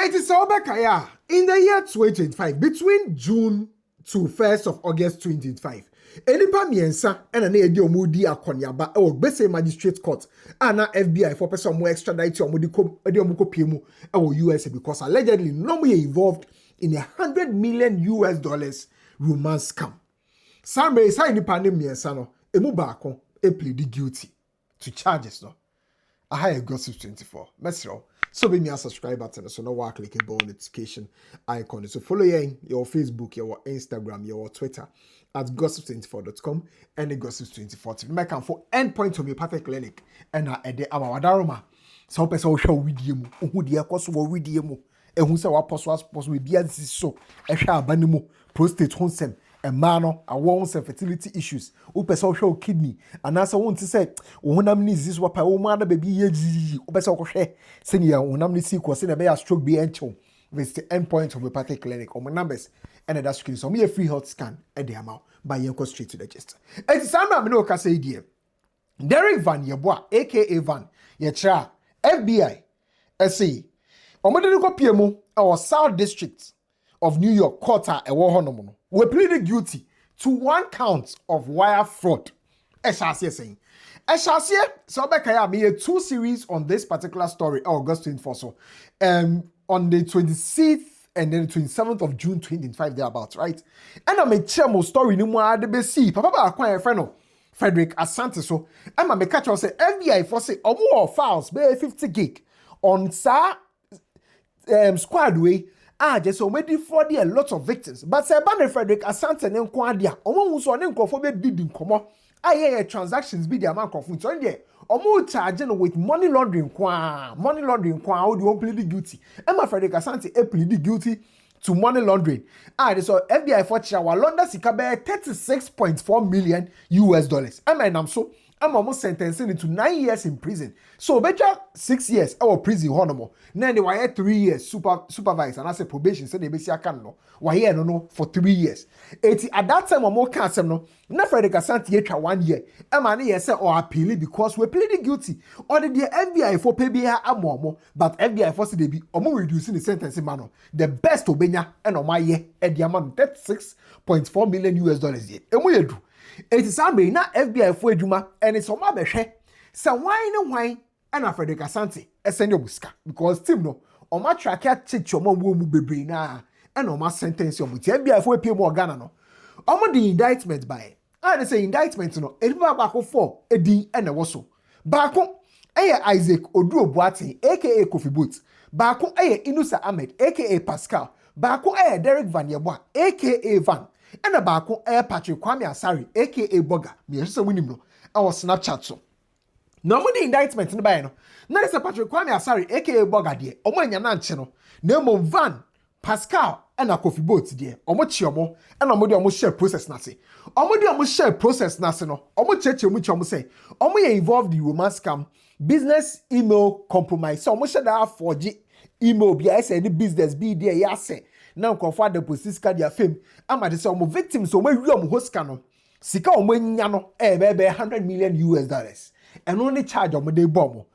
It is Obekaya in the year 2025, between June to 1st of August 2025. Enipa miensa ena na edi omudi akonyaba e gbese magistrate court ana FBI for person more extradite omudi piemu e US because allegedly no more involved in $100 million romance scam. Sambe sa enipa ne miensa no emu baako e plead guilty to charges no. Aha gossip 24. Mesro. So be me a subscribe button so no work click a bell notification icon. So follow your Facebook, your Instagram, your Twitter at gossip24.com and the gossip24 TV. Make am for endpoint homeopathic clinic and ede amawadaroma. So person show video mu who dey koso wo video mu ehun se wa poso we bia so ehwe abane mu prostate honsem man no awon fertility issues who person show kidney and answer won to say wonam ni this wapa wo ma na baby ye wo person ko hwe senior wonam ni sick se na be stroke be encho with the endpoint homeopathic clinic on my numbers and that screen so me a free health scan e dey amount by yenko straight to the gist it is am me no ka say die Derek Van Yeboah aka Van ye tra FBI say omode ko piemu our South District of New York court e wo honom no we pleaded guilty to 1 count of wire fraud. Eshasiye saying. Eshasiye, so Bekaya made 2 series on this particular story, August 24. So, on the 26th and then the 27th of June 2025, thereabouts, right? And I made chemo story no more at the BC. Papa acquire a friend, Frederick Asante. So, I'm a catch or say FBI for say, or more files, be 50 gig on sa squad way. Just so many for a lot of victims. But say Frederick Asante and Kwadia, almost on Nkofo did in common. I transactions be the amount of funds on there. Almost charging with money laundering how do you plead guilty? Emma Frederick Asante pleaded guilty to money laundering. So FBI for Chawa London Sikabe $36.4 million. I'm so I'm almost sentencing into 9 years in prison. So better 6 years our prison honomo. Then they were 3 years supervised and I say probation said they be no. Why no for 3 years. At that time I'm more cancel no. Na Frederick Asante 1 year. Emma yes or appeal because we pleading guilty. Or the FBI for pay be amomo, but FBI for they be reducing the sentence man. The best obenya and on my year at the amount $36.4 million ye. And we do. It is a na FBI for Juma and it's on my behwe. So why and Frederick Asante send your buska because Tim no on my track at teach your mom bebre na and on my sentence your FBI for pay more Ghana no. On the indictment by I say indictment no edba bako for edi and a waso. Bako Isaac Oduo Boatin aka Kofi Boat. Bako Inusa Ahmed aka Pascal. Bako Derek Van Yeboah aka Van. And a bako Patrick Kwame Asari, aka Boga. Me say winim no. Our Snapchat so. No mo the indictment no buy no. Na is Patrick Kwame Asari, aka Boga de. Omo anya na nche no. Na mo Van, Pascal, and a Kofi Boat de. Omo chi omo, and omo de omo share process na se. Omo de omo share process na se no. Omo cheche omo chi omo say. Omo ye involved in romance scam, business email compromise. So omo share that forge email be I say any business be there ya say. Now confirm the police card their fame. I'm at the victims so we hoska no. Sika omo nya no bebe $100 million. And only charge omo dey bomb.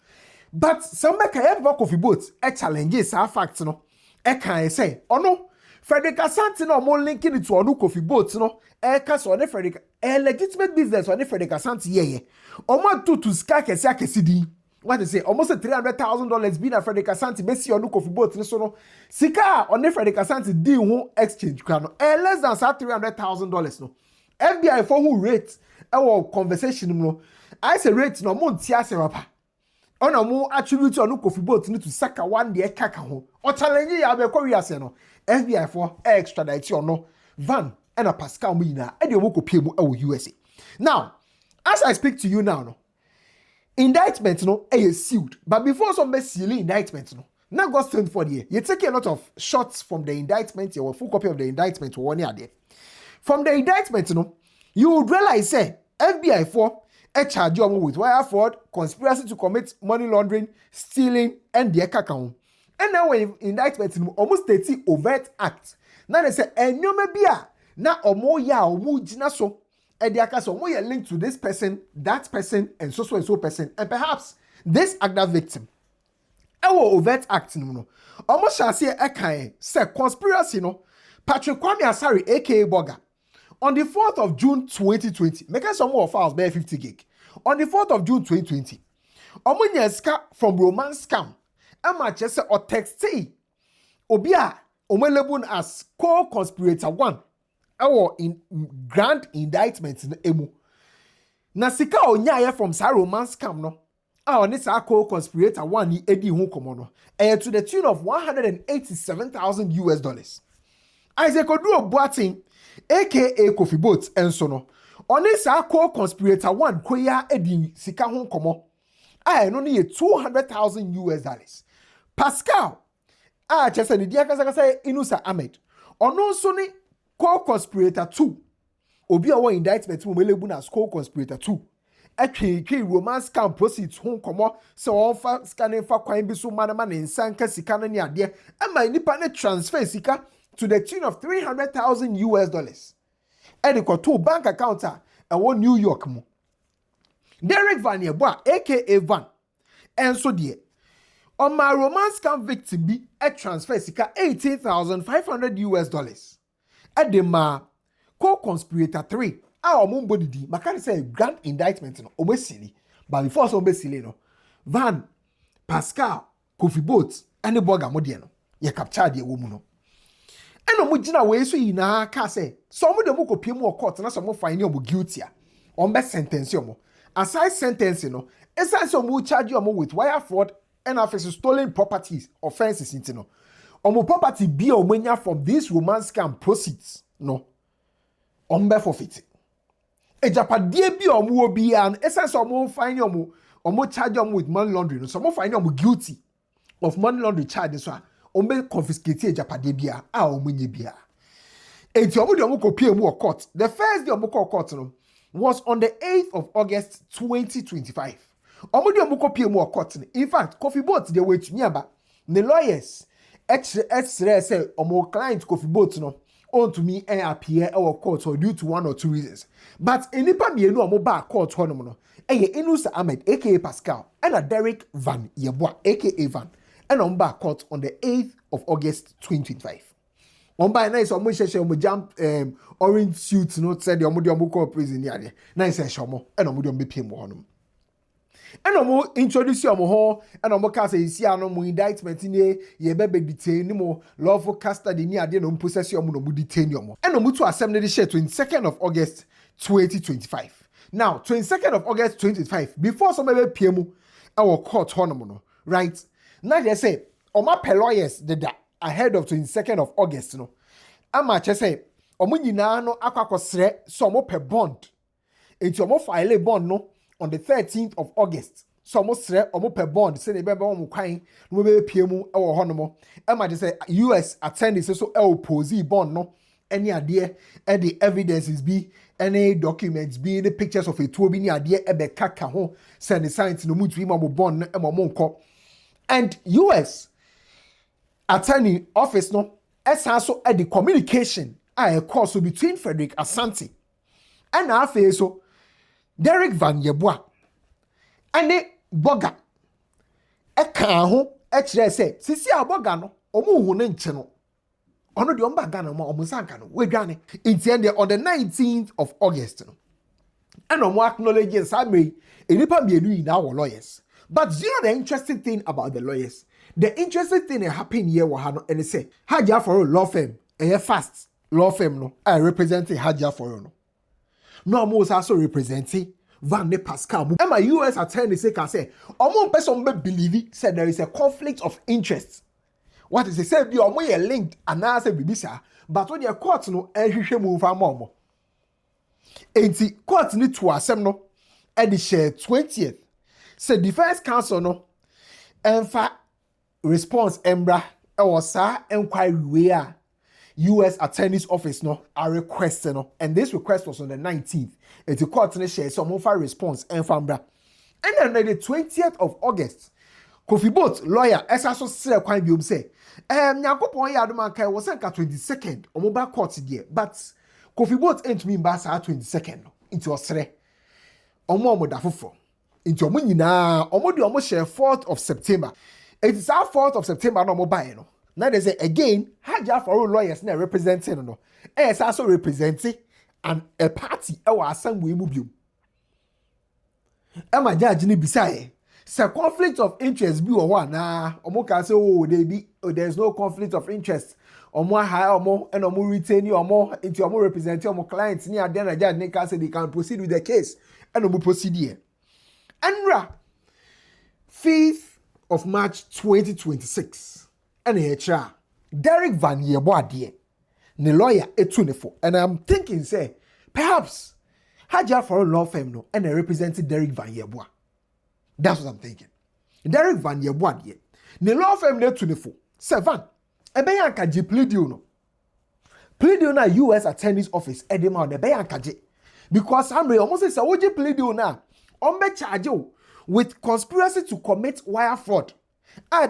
But some make a Kofi Boat challenges our facts no. Can say, oh no, Frederick Asante no more linking it to onu Kofi Boat no. Cause on Frederick legitimate business on Frederick Asante yeah. Omo to ska kesi di. What they say, almost $300,000 being a Frederick Asante, Messi or Kofi Boat, no. Sika on the Frederick Asante deal who exchange can less than $300,000 no. FBI for who rate our conversation no. I say rate no more tiase rapa. On a more attribute on Kofi Boat need to saka 1 day kaka ho. Or challenge ya be Korea say no. FBI for extradite or no. Van and a Pascal Mina and you woko pay mu USA. Now, as I speak to you now no. Indictment no is sealed. But before some sealing indictment no. Now August 24 year. You take a lot of shots from the indictment, you have a full copy of the indictment 1 year there. From the indictment no, you would realize say FBI for a charge you with wire fraud, conspiracy to commit money laundering, stealing, and the account. And now when indictment no almost 30 overt acts. Now they say enyome bia na omo ya omo jina so. And they are so more linked to this person, that person, and so person, and perhaps this other victim. overt act no almost shall say say conspiracy no Patrick Kwame Asare aka Boga on the 4th of June 2020 make some more files by 50 gig on the 4th of June 2020 omunyeska from romance scam ama chese or texti obia omelabun as co-conspirator 1 in grand indictment in emu na sika onyaye from sa romance scam no on this co-conspirator 1 ni edi hu komo no to the tune of $187,000 Isaac Oduo Boating aka Kofi Boat enso no on this co-conspirator 1 koya edi sika hu komo no ni $200,000 Pascal chese ni dia kasa Inusa Ahmed ono so ni co-conspirator 2 obi a one indictment mo melebu na co-conspirator 2 atwe romance scam proceeds ho komo se on fa scanning fa kwan bi so manama ne nsanka sika no ne ade ama nipa ne transfer sika to the tune of $300,000 and ko to bank account a New York mu Derek Van Yeboah aka Van enso de on my romance scam victim bi transfer sika $18,500 at the ma co-conspirator 3 omumbodi di makani say grand indictment no omesili but before so omesili no Van Pascal Kofi Boat and Boga modie no ye capture de wo mu no eno mu gina we so yina ka say so mo de mo kopie mu court na so mo fine omo guilty a on be sentence omo aside sentence no esa so mo charge omo with wire fraud and affects stolen properties offenses into no omo property be omanya from this romance scam proceeds no ombe forfeit ejapade bi omo obi an esa so omo fine omo charge omo with money laundering no so omo fine omo guilty of money laundering charges so ombe confiscate ejapade bia omo nye bia enti omo de omo kopie mu court the first day omo court no was on the 8th of August 2025 omo de omo kopie mu court in fact Kofi Boat they were tumi aba the lawyers extra say omo client Kofi Boat no on to me and appear our court or due to one or two reasons but enipa mienu omo ba court honom no Inusa Ahmed aka Pascal and Derek Van Yeboah aka Van and on back court on the 8th of August 2025 on by nice omo sheshe omo jump orange suit no said the omo call prison yade nice shomo and omo be pay mo honom and omo introduce omo ho and omo ka say isi ano mo indictment ni ye bebe detain ni mo lawful custody ni ade no possess omo no mo detain omo and omo to assembly the share 22nd of August 2025 now 22nd of August 2025 before some be pay mu our court honom no right now they say omo pe lawyers did that ahead of 22nd of August no ama che say omo nyina no akwakosre so omo pe bond enti omo file bond no on the 13th of August so omo sre omo pe bond say they be omo kwan no be pie mu e wo hono ama che say US attorneys so oppose bond no any ade and the evidences be any documents be the pictures of a two bi ni ade e be kaka ho send the science no mutu mo bond no e mo nko and US attorney office no esa so at the communication a course between Frederick Asante and afa so Derek Van Yeboah and the Boga eka ho e kire say sisi aboga no omo hu ne nche no ono de omba Ghana mo omo sanka no we dwane intend on the 19th of August no and omo acknowledge Sammy enipa mienu yi na wo lawyers but you know the interesting thing about the lawyers the interesting thing that happened here wa no and say Hajia for law firm fast law firm no I represent Hajia for no no almost also representing Van de Pascal. And my US attorney say, "Omo person be believe said there is a conflict of interest. What is it? Say be omo ye linked and now say bibisa, but when the court no ehwehwe mu fa momo. Enti court ni to asem no e di share 20th. Say defense counsel no emfa response embra e was sa inquiry we are US Attorney's Office no a request no and this request was on the 19th. It's a court no share some offer response and fambra. And then the 20th of August, Kofi Boat lawyer esaso sere kwan bi say nyakopon ya adoma kai was nka 22nd omoba court there but Kofi Boat ain't me mba sa 22nd no into osere omo da fofo into omo nyina omo de omo share 4th of September It is our 4th of September no mobile no. Now they say again, Haja for lawyers now representing no. Es also representing a party our assembly mubium. Emma judge ni bisaye. Say conflict of interest be or one na omo can say oh they be there's no conflict of interest. Omo hire omo and omo retain you omo into omo representing omo clients ni ade na judge ni can say they can proceed with the case and omo proceed here. Enra 5th of March 2026. And here, Derek Van Yeboah there, the lawyer etunefo, and I'm thinking say perhaps Haja for a law firm no, and I represented Derek Van Yeboah. That's what I'm thinking. Derek Van Yeboah there, the law firm etunefo. Seven, ebeyanka ji plea deal no. Plea deal na US Attorney's Office edema on ebeyanka ji, because I'm almost say oji plea deal na, ombe charge you with conspiracy to commit wire fraud.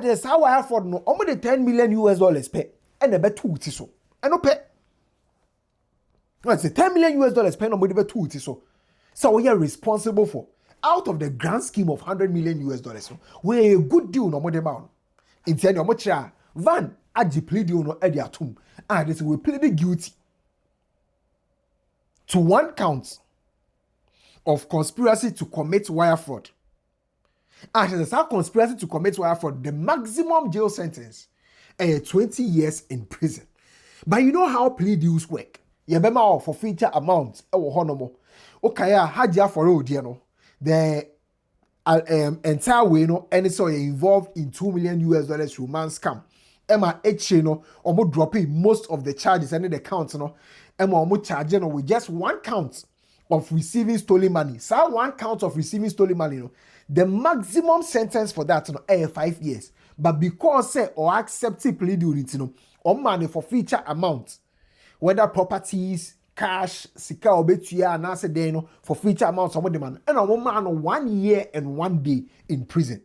There's how wire fraud no, almost the $10 million pay, and the bet 2 so. And no pay. It's a $10 million pay, no more 2 so. So we are responsible for out of the grand scheme of $100 million. So we a good deal no more the amount. In the end, much Van aji plead deal no edi atum. And this we pleaded guilty to 1 count of conspiracy to commit wire fraud. And there's a conspiracy to commit wire fraud, the maximum jail sentence, 20 years in prison. But you know how plea deals work. You remember for feature amounts, okay, Haja for all, you know, the entire way, no, and so you're involved in $2 million romance scam. Emma H, you know, almost dropping most of the charges and the counts, you know, Emma almost charging with just 1 count of receiving stolen money. So 1 count of receiving stolen money, you know. The maximum sentence for that, you know, 5 years. But because say or accepted plea deal, you know, or money for feature amount, whether properties, cash, sika obetuya, and answer then, you know, for feature amounts, some of the man, and a woman 1 year and 1 day in prison.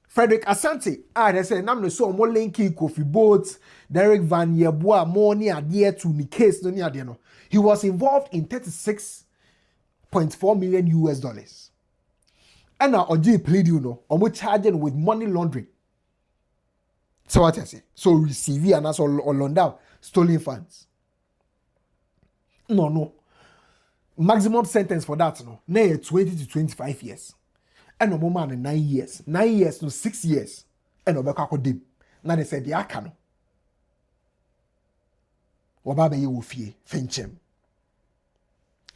Frederick Asante, they say, "Namno so more linky Kofi Boat, Derek Van Yeboah, more near dear to the case no near no. He was involved in $36.4 million. And now Oji plead you know, almost charging with money laundering. So what I say? So receive and also loan down stolen funds. No. Maximum sentence for that no. Now 20 to 25 years. And no more man 9 years. 9 years no 6 years. And no back dim. Now they said the akano. Wababe ye wofie fenchem.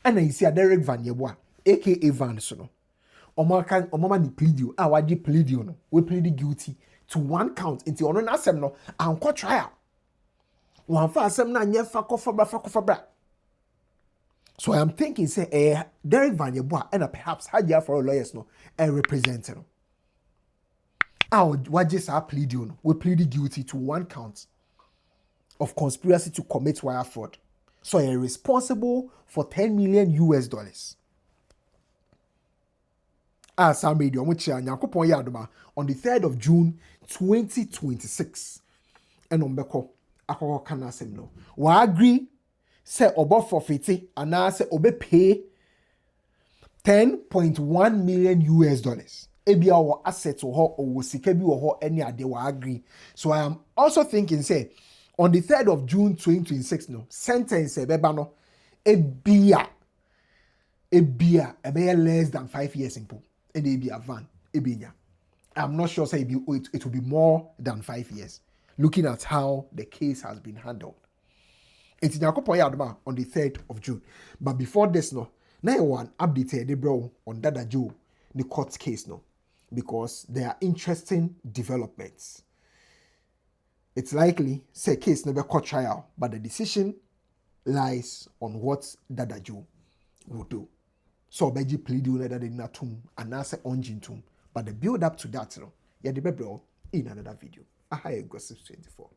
And then you see a Derek Van Yeboah, aka Van Sono. Omama ni plead you. Wadi plead you no. We plead guilty to 1 count into ono na asem no anko trial. Wan fa asem na nye fa kofabra. So I am thinking say Derek Van Yeboah and perhaps Haja for lawyers no represent no. What just plead you no. We plead guilty to 1 count of conspiracy to commit wire fraud. So you're responsible for $10 million. Some radio on the 3rd of June 2026. And on Beko, I can say no. We agree, say obo forfeit, and I say obe pay $10.1 million. Ebi our assets or sikebi or any other we agree. So I am also thinking, say, on the 3rd of June 2026, no sentence no ebia less than 5 years in pool. And they be a van. I'm not sure say it will be more than 5 years. Looking at how the case has been handled. It's in on the 3rd of June. But before this, no, now one updated bro on Dada Joe, the court case, no, because there are interesting developments. It's likely, say case never court trial, but the decision lies on what Dada Joe will do. So Beji plead you that in Natum and answer onjin tum. But the build up to that, you know, yeah, the in another video. I Gossip 24.